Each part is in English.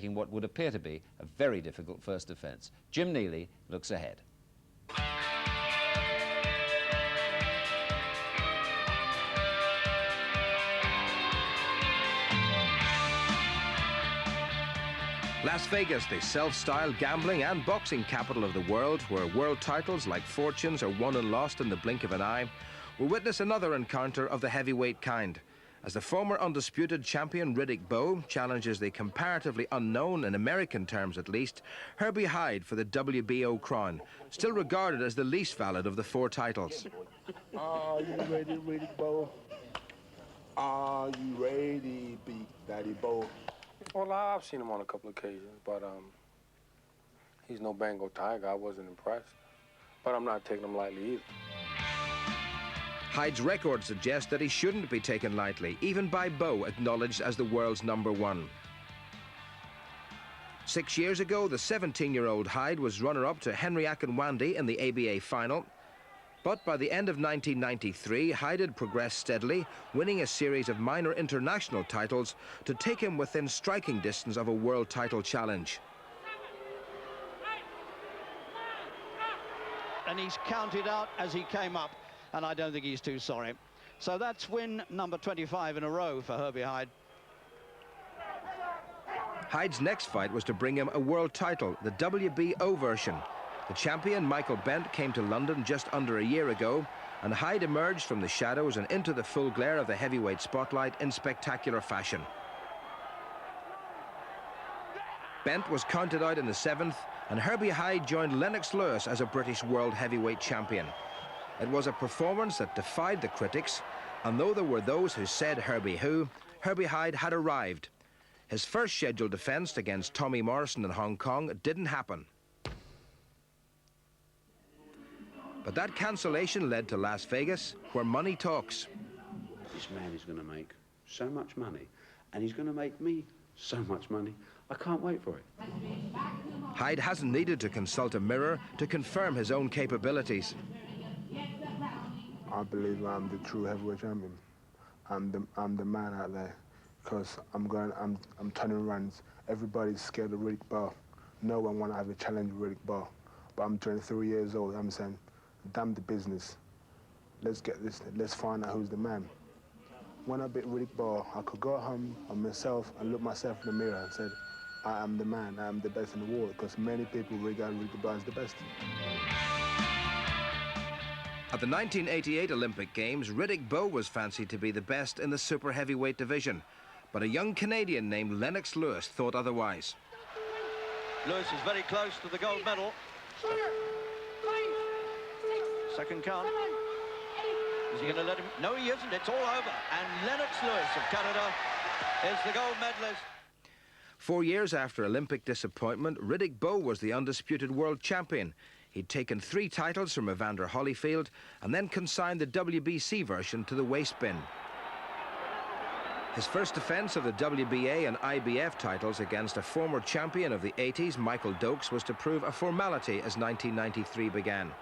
making what would appear to be a very difficult first defence. Jim Neely looks ahead. Las Vegas, the self-styled gambling and boxing capital of the world, where world titles like fortunes are won and lost in the blink of an eye, will witness another encounter of the heavyweight kind, as the former undisputed champion Riddick Bowe challenges the comparatively unknown, in American terms at least, Herbie Hide for the WBO crown, still regarded as the least valid of the four titles. Are you ready, Riddick Bowe? Are you ready, Big Daddy Bowe? Well, I've seen him on a couple of occasions, but he's no Bengal tiger. I wasn't impressed. But I'm not taking him lightly either. Hyde's record suggests that he shouldn't be taken lightly, even by Bowe, acknowledged as the world's #1. 6 years ago, the 17-year-old Hyde was runner-up to Henry Akinwande in the ABA final. But by the end of 1993, Hyde had progressed steadily, winning a series of minor international titles to take him within striking distance of a world title challenge. And he's counted out as he came up, and I don't think he's too sorry. So that's win number 25 in a row for Herbie Hide. Hyde's next fight was to bring him a world title, the WBO version. The champion, Michael Bent, came to London just under a year ago, and Hyde emerged from the shadows and into the full glare of the heavyweight spotlight in spectacular fashion. Bent was counted out in the 7th, and Herbie Hide joined Lennox Lewis as a British world heavyweight champion. It was a performance that defied the critics, and though there were those who said Herbie who, Herbie Hide had arrived. His first scheduled defence against Tommy Morrison in Hong Kong didn't happen. But that cancellation led to Las Vegas, where money talks. This man is going to make so much money, and he's going to make me so much money. I can't wait for it. Hyde hasn't needed to consult a mirror to confirm his own capabilities. I believe I'm the true heavyweight champion. I'm the man out there, because I'm turning runs. Everybody's scared of Riddick Bowe. No one want to have a challenge with Riddick Bowe. But I'm 23 years old. I'm saying, damn the business. Let's get this. Let's find out who's the man. When I beat Riddick Bowe, I could go home on myself and look myself in the mirror and said, I am the man. I am the best in the world, because many people regard Riddick Bowe as the best. At the 1988 Olympic Games, Riddick Bowe was fancied to be the best in the super heavyweight division, but a young Canadian named Lennox Lewis thought otherwise. Lewis is very close to the gold medal. Second count. Is he going to let him? No, he isn't. It's all over. And Lennox Lewis of Canada is the gold medalist. 4 years after Olympic disappointment, Riddick Bowe was the undisputed world champion. He'd taken 3 titles from Evander Holyfield and then consigned the WBC version to the waste bin. His first defence of the WBA and IBF titles against a former champion of the 80s, Michael Dokes, was to prove a formality as 1993 began.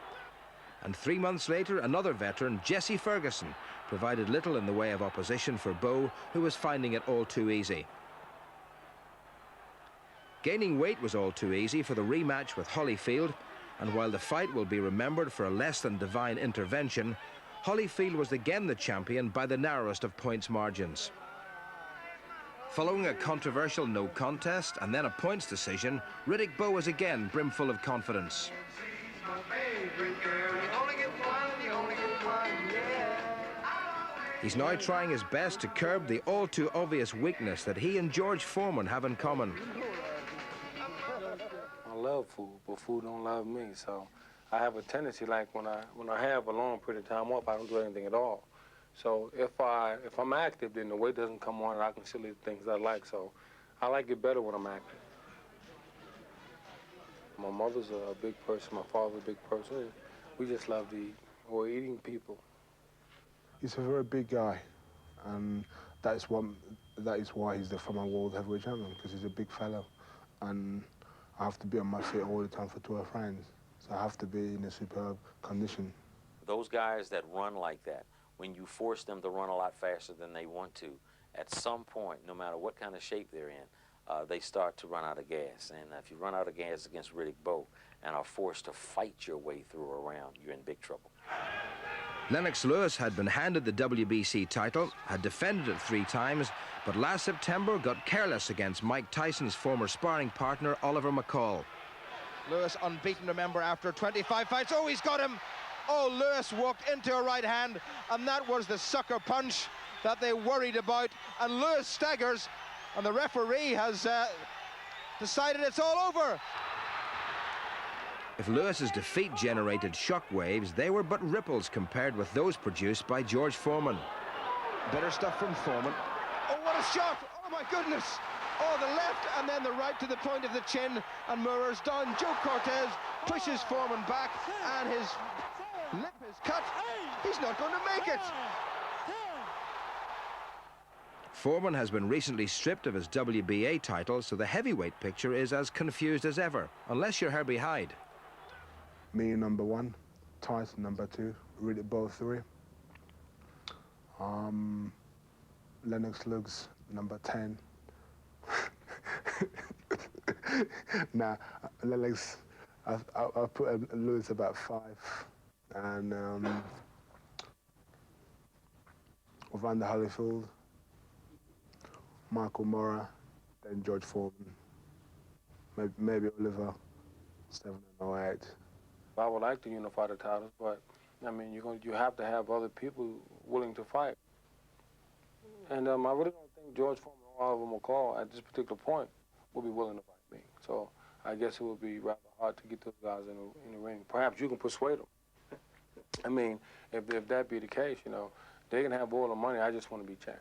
And 3 months later, another veteran, Jesse Ferguson, provided little in the way of opposition for Bowe, who was finding it all too easy. Gaining weight was all too easy for the rematch with Holyfield, and while the fight will be remembered for a less than divine intervention, Holyfield was again the champion by the narrowest of points margins. Following a controversial no contest and then a points decision, Riddick Bowe was again brimful of confidence. He's now trying his best to curb the all too obvious weakness that he and George Foreman have in common. I love food, but food don't love me. So I have a tendency, like when I have a long period of time off, I don't do anything at all. So if I'm active, then the weight doesn't come on, and I can still eat things I like. So I like it better when I'm active. My mother's a big person. My father's a big person. We just love to eat. We're eating people. He's a very big guy, and that is why he's the former world heavyweight champion, because he's a big fellow, and I have to be on my feet all the time for 12 rounds, so I have to be in a superb condition. Those guys that run like that, when you force them to run a lot faster than they want to, at some point, no matter what kind of shape they're in, they start to run out of gas. And if you run out of gas against Riddick Bowe and are forced to fight your way through a round, you're in big trouble. Lennox Lewis had been handed the WBC title, had defended it 3 times, but last September got careless against Mike Tyson's former sparring partner, Oliver McCall. Lewis unbeaten, remember, after 25 fights. Oh, he's got him. Oh, Lewis walked into a right hand, and that was the sucker punch that they worried about. And Lewis staggers, and the referee has decided it's all over. If Lewis's defeat generated shockwaves, they were but ripples compared with those produced by George Foreman. Better stuff from Foreman. Oh, what a shot! Oh, my goodness! Oh, the left and then the right to the point of the chin, and Murray's down. Joe Cortez pushes Foreman back, and his lip is cut. He's not going to make it. Foreman has been recently stripped of his WBA title, so the heavyweight picture is as confused as ever, unless you're Herbie Hide. Me number 1, Tyson number 2, Riddick Bowe 3. Lennox Lewis number 10. Nah, Lennox, I put Lewis about 5, and Evander Holyfield, Michael Mora, then George Foreman, maybe Oliver, 7 and 08. I would like to unify the titles, but I mean, you have to have other people willing to fight. And I really don't think George Foreman or Oliver McCall at this particular point will be willing to fight me. So I guess it would be rather hard to get those guys in the ring. Perhaps you can persuade them. I mean, if that be the case, you know, they can have all the money. I just want to be champ.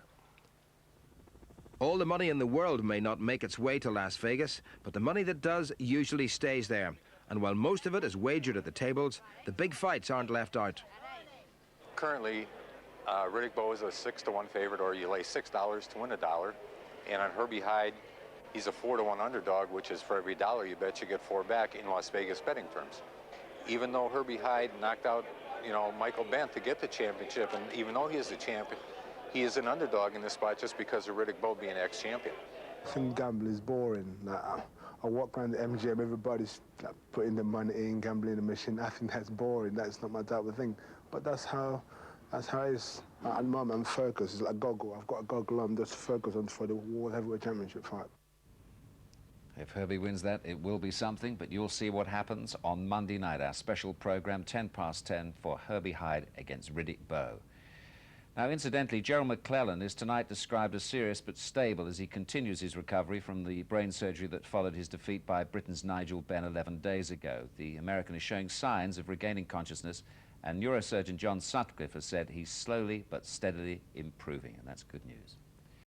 All the money in the world may not make its way to Las Vegas, but the money that does usually stays there. And while most of it is wagered at the tables, the big fights aren't left out. Currently, Riddick Bowe is a 6-to-1 favorite, or you lay $6 to win $1. And on Herbie Hide, he's a 4-to-1 underdog, which is for every $1 you bet, you get 4 back in Las Vegas betting terms. Even though Herbie Hide knocked out, you know, Michael Bent to get the championship, and even though he is the champion, he is an underdog in this spot just because of Riddick Bowe being ex-champion. I think gambling is boring. Like, I walk around the MGM, everybody's like putting the money in, gambling the machine. I think that's boring. That's not my type of thing. But that's how it is. At the moment, I'm focused. It's like a goggle. I've got a goggle on, just focused on for the World Heavyweight Championship fight. If Herbie wins that, it will be something, but you'll see what happens on Monday night, our special program, 10:10 for Herbie Hide against Riddick Bowe. Now, incidentally, Gerald McClellan is tonight described as serious but stable as he continues his recovery from the brain surgery that followed his defeat by Britain's Nigel Benn 11 days ago. The American is showing signs of regaining consciousness, and neurosurgeon John Sutcliffe has said he's slowly but steadily improving, and that's good news.